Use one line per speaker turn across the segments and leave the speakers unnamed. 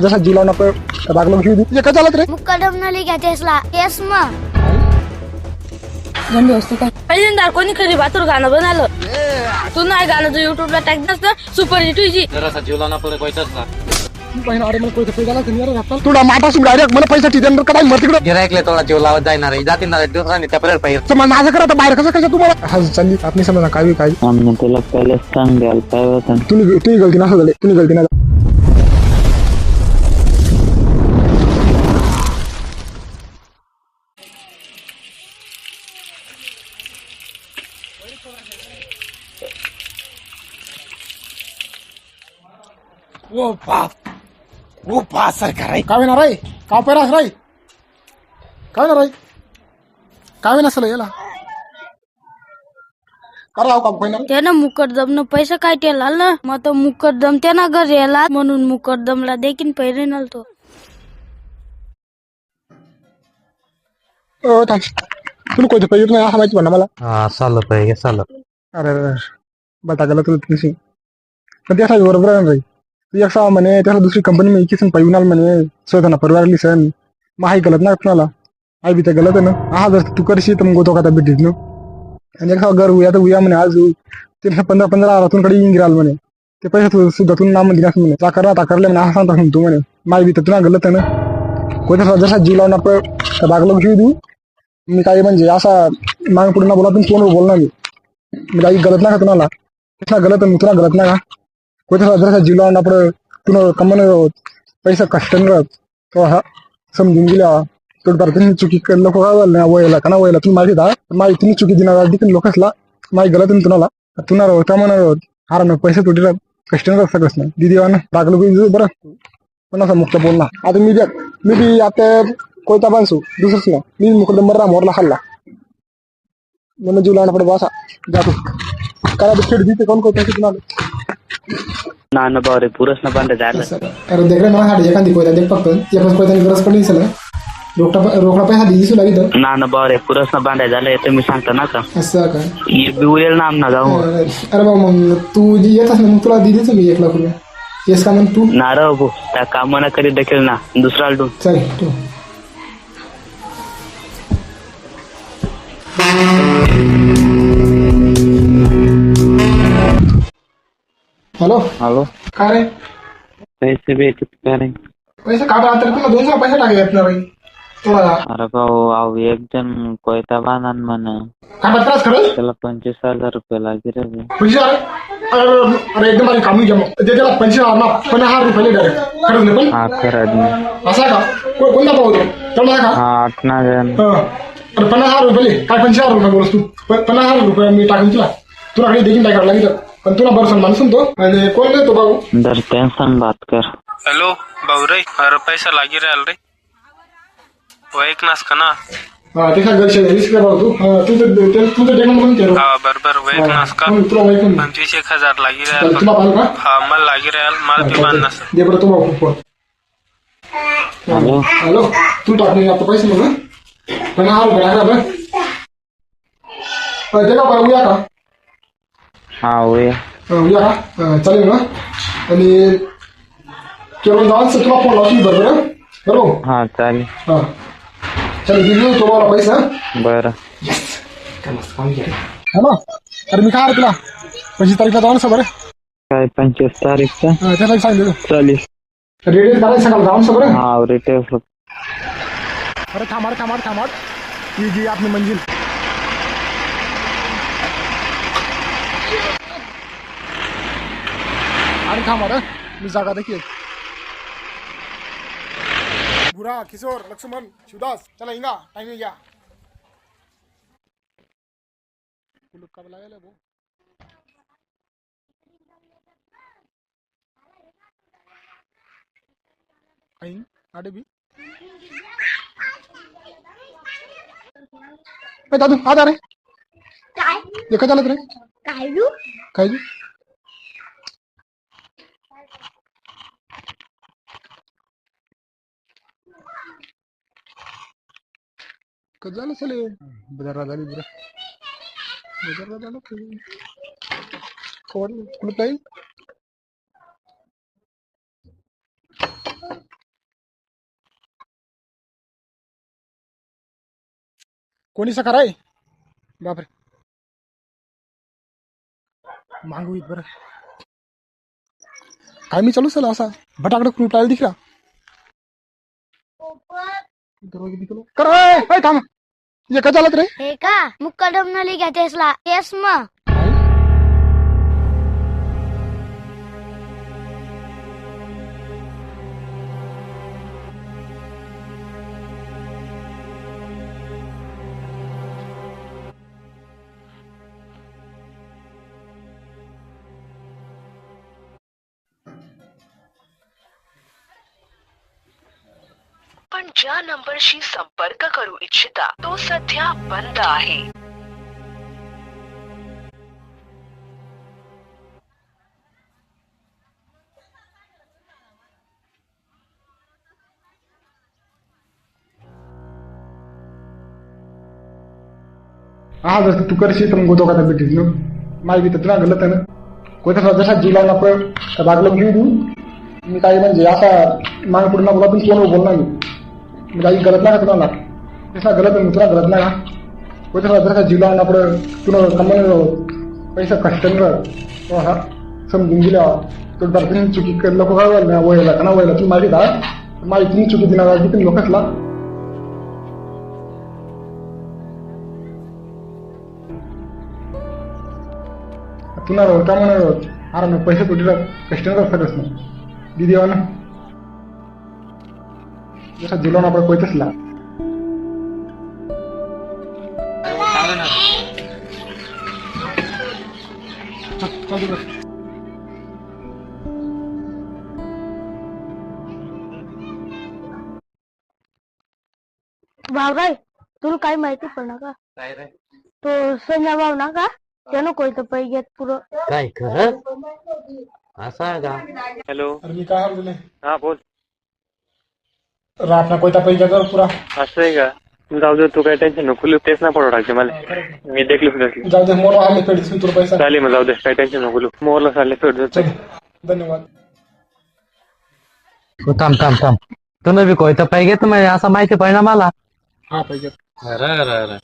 जसा जीव लावून आपण लागलो की काय चालत रे
मुक्कादम न लिखा टेस्ला केस मग
पहिल्यांदा कोणी खरी भातूर गाणं बनालं तू नाही गाणं तू युट्यूबला टाक नसतं सुपर हिट व्हायची
जरासा जीवलाना पुढे पैसाच ना
तुला माठासून डायरेक्ट मला पैसा टिकन काय मग तिकडे
गिरायकले थोडा जीव लावत जाणार आहे जातील ना दुसऱ्याने त्या पर्यंत पाहिजे
माझं करा बाहेर कसं कसं तुम्हाला हा चालली आपण समजा काय काय
तुला पहिले सांग द्याल काय होतं
तुम्ही गलती नसं झाले तुम्ही गलती नाही काय होणार आहे का पैरास राय काय होणार आहे काय नसल याला कराव काम होईना
त्यानं मुकरदमनं पैसा काय टेला ना मग तो मुकरदम त्यानं घर याला म्हणून मुकरदमला देखील पैरे नलतो
तुला कोणतं पाहिजे नाही असं माहिती म्हणा मला
हा चाललं पाहिजे चाललं
अरे बटा गेला तुला तुझी पण त्यासाठी बरोबर आहे रे तू एक सहा म्हणे त्याला दुसरी कंपनी में किसन पाहिजे म्हणे स्वतः परिवार लिसन मग हाय गलत ना कुणाला आई बी तर गलत आहे ना हा जर तू करशी तर मग तो का भेटीत ना आणि एक घर उया तर उया म्हणे आज 15 तुमकडे येऊन राहिल म्हणे ते पैसे सुद्धा तू नाम दिलास म्हणे ताकरले म्हणे असं सांगता तू म्हणे माय बी तर तुला गलत आहे ना कोणत्या जसा जीव लावून आपण लागलो घेऊ देऊ मी काही म्हणजे असा माग पुढे ना बोला तुम्ही फोनवर बोलणार मी काही गलत ना का तुम्हाला तसा गलत आहे तुला गलत ना का कोणत्या जसा जीव लावून आपण तुला कमवण पैसा कष्ट तो हा समजून गेल्या थोडीफार तुम्ही चुकी लोक वयला का ना वयला तुम्ही माहिती दा माहिती तुम्ही चुकी दिणार देखील लोकसला माहिती गलत आहे तुम्हाला तुला होता म्हणा हार ना पैसे तुटीला कष्ट न सगळंच नाही दिदी लागलो की बरं पण असं मुक्त बोलणार आता मी बी आता कोयता बांधसू दुसरंच ना मी मुकडंबर मोरला खाल्ला म्हणून जीव लावणार पडे बसा जातो करा खेळ दिते कोण कोण पैसे तुम्हाला
नाना बारे पुरस ना बांधे झालं
अरे देख रे मला हाडी एखादी कोयता देख फक्त एकच कोयता गरज पडली असेल रोकडा पैसा दिसू लागेल
नाना बारे पुरस ना बांधे झालं येतं मी सांगतो ना का
असं का
बिवरेल नाम ना जाऊ
अरे बा मग तू जी येतस ना मग तुला दिलीच मी 1 लाख रुपये येस का मग तू
नारळ भाऊ त्या कामानं कधी देखील ना दुसरा तू
चल तू हॅलो
हॅलो
काय रे
पैसे भेटत का रे
पैसे काढा आता तुला 200 पैसे टाके येत नाही थोडा
अरे भाऊ अहो एक जण कोयता बांधन म्हण
काय बत्रास खरंच
त्याला 25,000 रुपये लागेल रे
पैसे अरे एकदम माझी कामी घ्या मग त्याला 50,000 रुपये डायरेक्ट खरंच नाही पण
हा खरं
असा का कोणता पाहू तो तेवढा का
हा 8,000
अरे 50,000 रुपये काय 50,000 रुपये बोलस तू 50,000 रुपये मी टाकून तुला काही देखील काय करावं लागेल पण तुला बरं सन्मान सुनतो आणि कोण देतो भाऊ
दर टेन्शन बात कर
हॅलो भाऊ रे अरे पैसा लागी राहिल रे ऐक नास का ना
त्याच्या घरचे भाऊ तू तुझं टेकन पण केलं
हा बरोबर वैक नास का
तुला माहिती
25,000 लागी राहिल
तुला पाहिलं का
हा मला लागी राहिल मला बी बांध नस
दे बरं तुम्हाला फोन
हॅलो
हॅलो तू टाकले आता पैसे मग 50,000 रुपये टाकला बरं ते का बरं उया का
हा उया
उया का चालेल ना आणि केवळ जाऊन तुला फोन लावशील बरोबर बरोबर
हा चालेल
हा चल दिली तुम्हाला पैसा
बरं
है ना अरे मी काय तुला 25 तारीखला जाऊ ना बरं
काय 25 तारीखचा
त्याला सांगितलं
चालेल
रेडी करायचं सकाळ जाऊन बरं
हा रिटेल
अरे थांबा ही जी आपली मंजिल अरे थांबा रे मी जागा देखील बुरा किशोर लक्ष्मण शिवदास चला इंगा टाइम गया कब लगायला भाऊ काही आडे बी दादू आता रे
काय
देखा चालत रे
काय दू
काय कधी झालं चले बाजारला झाली बाजारला झालं कुठं काही कोणी सकार आहे बापरे मागू बरं काय मी चालू चला असा भटाकडे कुठं दिखला कर थांब ये का चालत रे
हे का मुक्कादमनली घेतेसला येस मग
आपण ज्या नंबरशी संपर्क करू इच्छिता तो सध्या बंद आहे.
हा जसं तू करशील तर मग गोतो का भेटीस ना माय बी तर तुला गलत आहे ना कोणत्या जसा जीव लावून आपण बागलं घेऊ देऊ मी काही म्हणजे असा माग पुढे ना बोला पण कोण बोलणार मी काही गलत नाही का तुम्हाला तसा गलत आहे तुला गलत नाही का कोणत्या जसा जीव लावून आपण तुला कमाने पैसा कष्ट तो हा समजून गेला तो तुम्ही चुकी लोक कळवायला वयला का ना वयला तुम्ही माहिती का माहिती तुम्ही चुकी दिला तुम्ही लोकचला पुन्हा का म्हणा अरे मग पैसे कुठे कस्टमर असतातच ना दिदी ना जसा दिलो ना आपण पैसेच ला
भावराय तुला काही माहिती पडणार का
काय रे
तो संजय भाव ना का त्यानं कोणतं पै घेत पुरं
काय खरं असं आहे का
हॅलो
अरे मी काय बोलले
हा बोल
रात ना कोयता पैसा कर पुरा
असं आहे का जाऊ दे तू काय टेन्शन नको लिहू तेच ना पडू टाकते मला मी देखली फिरत
जाऊ दे मोर आले पेडीस तुला पैसा
चालेल मग जाऊ दे काय टेन्शन नको लिहू मोरला चालले फिरत
चल धन्यवाद
थांब तुम्ही बी कोयता पाहिजे तुम्ही असं माहिती पाहिजे मला
हा पैसे
अरे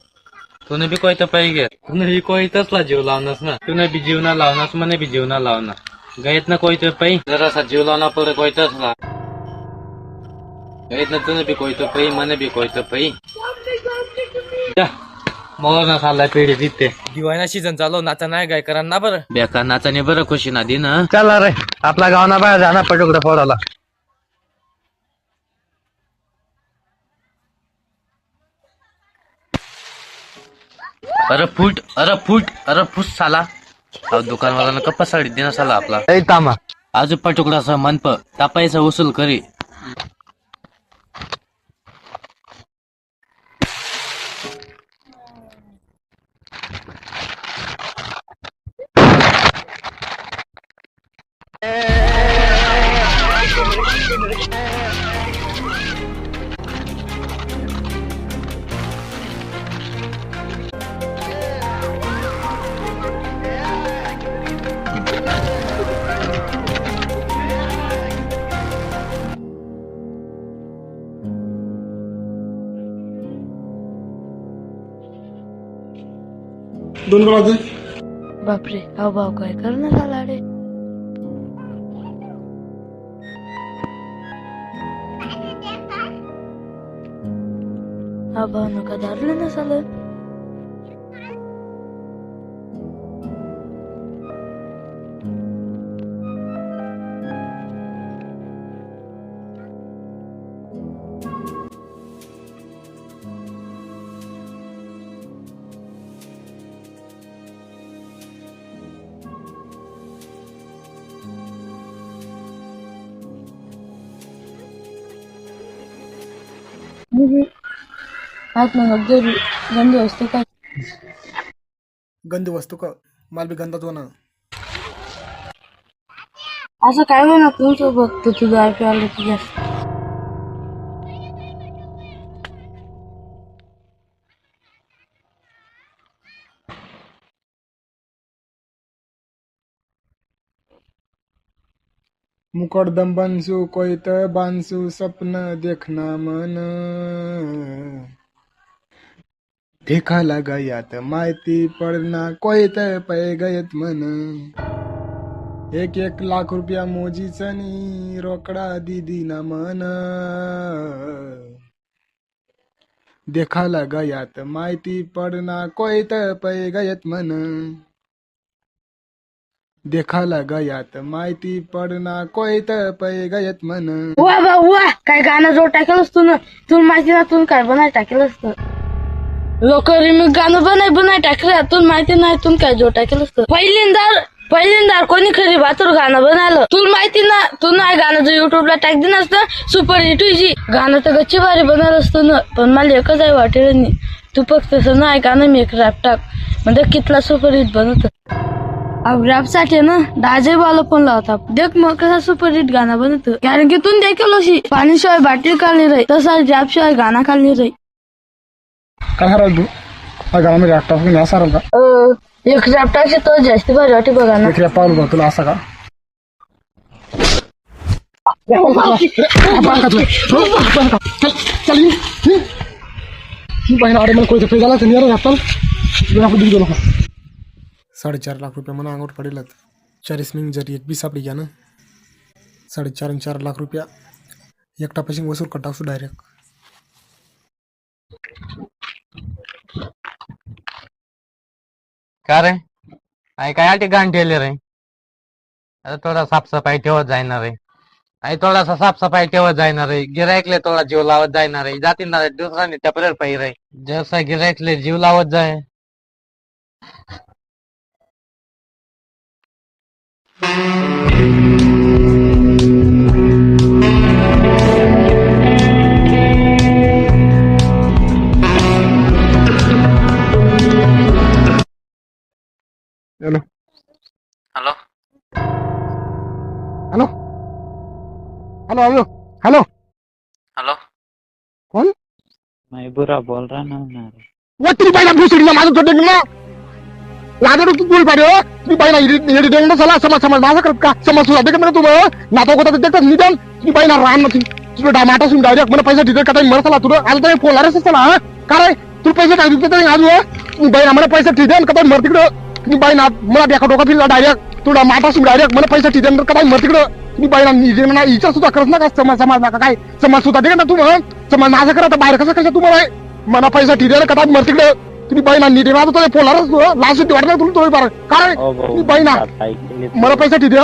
तुने बी कोयता पाहिजे तुने ही कोयताच जीव लावणार ना तुने बी जीवना लावणार मने बी जीवना लावणार गयत ना कोयता पाई जरासा जीव लावणार पडे कोयताच ला गयत ना तुने बी कोयता पाई मने बी कोयता पाई मोर ना चाललाय पिढी तिथे
दिवाळी सीझन चालू नाचा नाही गाय करा ना बरं
बेकार नाचाने बरं खुशी ना दिन चला रे आपला गावना बाहेर जाणार पटुकडे फोडाला अरे फुट साला दुकान वाला कप्पा साडी देना साला आपला तामा आज पटुकडा सा मनप त्या पैसा वसूल करी
दोन वाजे
बापरे हा भाव काय करणार आला रे हा भाव नका धरलं ना चालत हात मग गेली गंदी वस्तू काय
गंदी वस्तू का माल बी गंदाच होणार
असं काय होणार तुमचं बघतो तुझं आयपी आलं तुझ्या
मुकड़दम बंसु कोयत बांसु सपन देखना मन देखाला गयात माहिती पडना कोयत पै गयत मन 1 लाख रुपया मोजीचनी रोकडा दिदी ना मन देखाला गयात माहिती पडना कोयत पै गयत मन देखाला गयात माहिती पडना कोयत पै गयत मन
वा बा वा काय गाणं जोड टाकेल असतो ना तुला माहिती ना तुला काय बनाय टाकेल असतं लोक मी गाणं बनाय टाकलं तुला माहिती नाही तुला काय जोड टाकेल असतं पहिल्यांदा कोणी खरी बातूर गाणं बनायलं तुला माहिती ना तू नाही गाणं जर युट्यूबला टाक दिन असतं सुपर हिट हुईची गाणं तर गच्ची भारी बनायला असतं ना पण मला एकच आहे वाटेल नाही तू फक्त तसं नाही गाणं मी एक रॅप टाक म्हणजे कितला सुपर हिट बनवत अब रॅप साठी ना दाजे वाला फोन लावता देख मग कसा सुपर हिट गाणं बनवतो कारण की तू देखील अशी पाणीशिवाय बाटली खाल्ली राही तसा रॅप शिवाय गाणं खाल्ली राही
काय हराल तू हा गाणं मी रॅप टाकून असा हराल का
एक रॅप टाकशी तो जास्त भारी वाटे बघा ना
एक रॅप पावलं बघ तुला असा का अरे मला कोयते झाला तर नाही रॅप 4.5 लाख रुपये मला अंगावर पडेल 40 मिनिट जरी एक बी सापडी घ्या ना 4.5 आणि 4 लाख रुपया एकटा पैसे वसूल कर टाकू डायरेक्ट
का रे काय आठी गाण ठेवले रे अरे थोडा साफसफाई ठेवत जाणार रे थोडासा साफसफाई ठेवत जाणार रे गिरायकले थोडा जीव लावत जाणार रे जातील ना दुसऱ्याने टपरेल पाहिजे रे जसा गिरायकले जीव लावत जाय
hello
hello
hello hello hello hello
hello
कोण
मैं बुरा बोल रहा ना उन्हें।
वा तुम्ही पहिला भुसडीला माझं छोटे ना लादर तू बोल पाहिजे तुम्ही पहिला येडी देंग चला समाज माझा करत का समाज सुद्धा देखत ना तुम्ही नाता होता देखत निदान तुम्ही पहिला रान ना तुला टमाटा सुन डायरेक्ट मला पैसा तिथे का मर चला तुला आज तर फोन आलास चला काय तुला पैसे टाकते तर आज तुम्ही पहिला मला पैसा ठीक का मर तिकडं तुम्ही पहिला मला बेका डोका फिरला डायरेक्ट तुला माटा सुन डायरेक्ट मला पैसा ठीक का मर तिकडं तुम्ही पहिला विचार सुद्धा करत ना का समाज नका काय समाज सुद्धा देखत ना तुम्ही समाज माझं करत बाहेर कसं तुम्हाला मला पैसा ठीक का मर तिकडं तुम्ही बाईना नीट माझं तो फोनलाच लास्ट वाटलं तुला तुम्ही बरं काय तुम्ही बाईना मला पैसा ठीक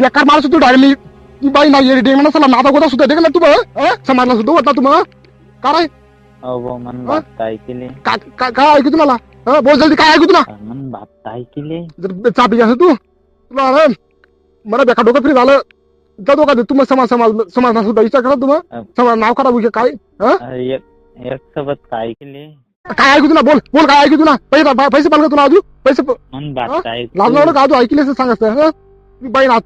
बेकार माणूस तू डायरेक्टली ती बाईना येडी म्हणा चला नाता गोदा सुद्धा देखला तुम्ही समाजला सुद्धा होता तुम्ही काय
वो मन बात ऐकली
काय ऐकू तुम्हाला बोल जल्दी काय ऐकू तुला
मन बात ऐकली
जर चापी असं तू तुला मला बेकार डोकं फ्री झालं त्या दोघा तुम्ही समाज सुद्धा विचार करा तुम्ही समाज नाव करा उगे काय
एक सोबत ऐकली
काय ऐकू तुला बोल काय ऐकू तुला पैसे पाहिजे तुला अजून पैसे
मन बात ऐकली
लागणार का अजून ऐकले सांगायचं बाई ना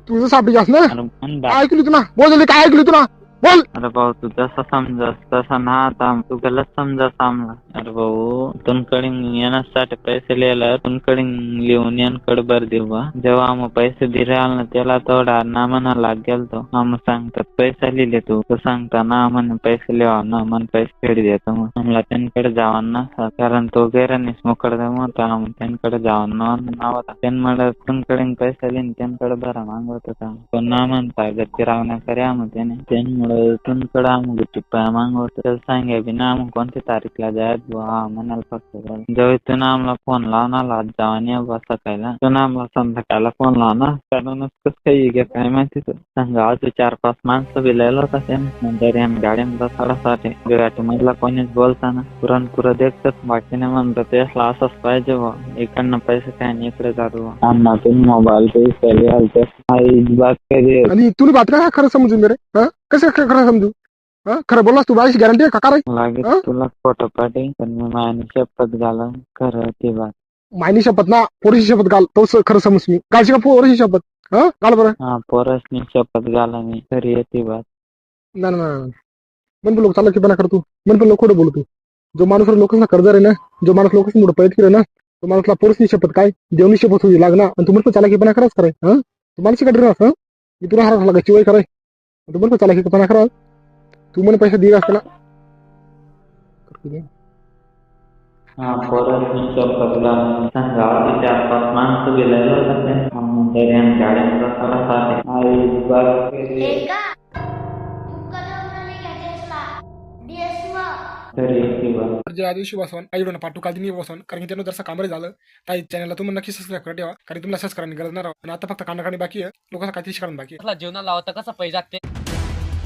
तुझं सापडी असं ना
मन
काय ऐकली तुला बोल जल्दी काय ऐकली तुला बोल
अरे भाऊ तू जसा समजास तसा ना आता तू गलत समजा सामला अरे भाऊ तुमकडे येण्यासाठी पैसे लिहायला तुमकडे लिहून यांकडे बर देऊ बा जेव्हा आम्ही पैसे दिले ना त्याला थोडा ना म्हणा लाग गेल तो आम्ही सांगतात पैसा लिहिले तू सांगता ना म्हणे पैसे लिहा ना मन पैसे फेड देतो मग आम्हाला त्यांकडे जावा ना कारण तो गैरानीच मोकड मग आम्ही त्यांकडे जावा ना होता त्यांना तुमकडे पैसा लिहिन त्यांकडे बरा मागवत होता पण ना म्हणता गती रावण्याकडे आम्ही त्याने तुमकडे आम्ही टिप्पा मागवत सांगा बी ना मग कोणत्या तारीखला जायत हा म्हणाल फक्त जेव्हा तू ना आम्हाला फोन लावणार आज जावा बा सकाळला तू ना आम्हाला संध्याकाळला फोन लावणार कारणच कसं काही घ्या काय माहिती तू सांगा आज 4-5 माणसं बी लिहिलं होता त्यानंतर आम्ही गाड्यांचा साडासाठी गाठी मधला कोणीच बोलताना पुरण देखतात बाकीने म्हणतात त्याला असंच पाहिजे बा इकडनं पैसे काय आणि इकडे जातो आम्हाला तुम्ही मोबाईल पैसे लिहाल
आणि तुला बात काय खरं समजून रे कसं खरं समजू खरं बोललास तू बाईची गॅरंटी आहे का
लागेल तुला फोटो पाठी पण मी मायाने शपथ घाला खरं ती बात
मायनी शपथ ना पोरीची शपथ घाल तो खरं समज मी घालशी का पोरीची शपथ घाल बरं
हा पोरसनी शपथ घाला मी खरी येते बात
ना मन पण लोक चालला की बना कर तू मन पण लोक खोटं बोलतो जो माणूस लोकांना कर्ज रे ना जो माणूस लोकांना मोठं पैत केलं ना तो माणूसला पोरीची शपथ काय देवनी शपथ होई लागणार आणि तुम्हाला पण चाला की बना खरंच कराय तू माणशी कडे राहस मी तुला हरा लागायची वय कराय तू पण चाला की बना खरा तू मला पैसे दिला असताना
हा परत मी चौकातला संध्याकाळी 4-5 माणसं गेलेलो होते तरी गाड्यांचा रस्ता आहे
Eka, मुक्कादमनाली घ्यायचा DS मग
तरी किंवा
जे आधी दिवशी बसवून काही ना पाठू काल नाही बसवून कारण की त्यानं जसं कामरे झालं त्या चॅनलला तुम्ही नक्की सबस्क्राईब करा ठेवा कारण तुम्हाला सबस्क्राईब करायची गरज नाही राहत. आणि आता फक्त कानाकानी बाकी आहे लोकांना काहीतरी शिकायला बाकी आहे.
आपला जीवनाला लावता कसं पैसे जाते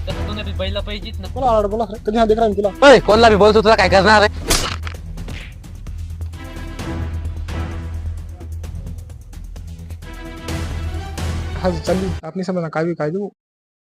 तसं तुम्ही बी बैल पाहिजेत ना
बोला आड बोला कधी हा देख रहा तुला
होय कोणला बी बोलतो तुला काय करणार आहे
हा चालली आपण समजा काय देऊ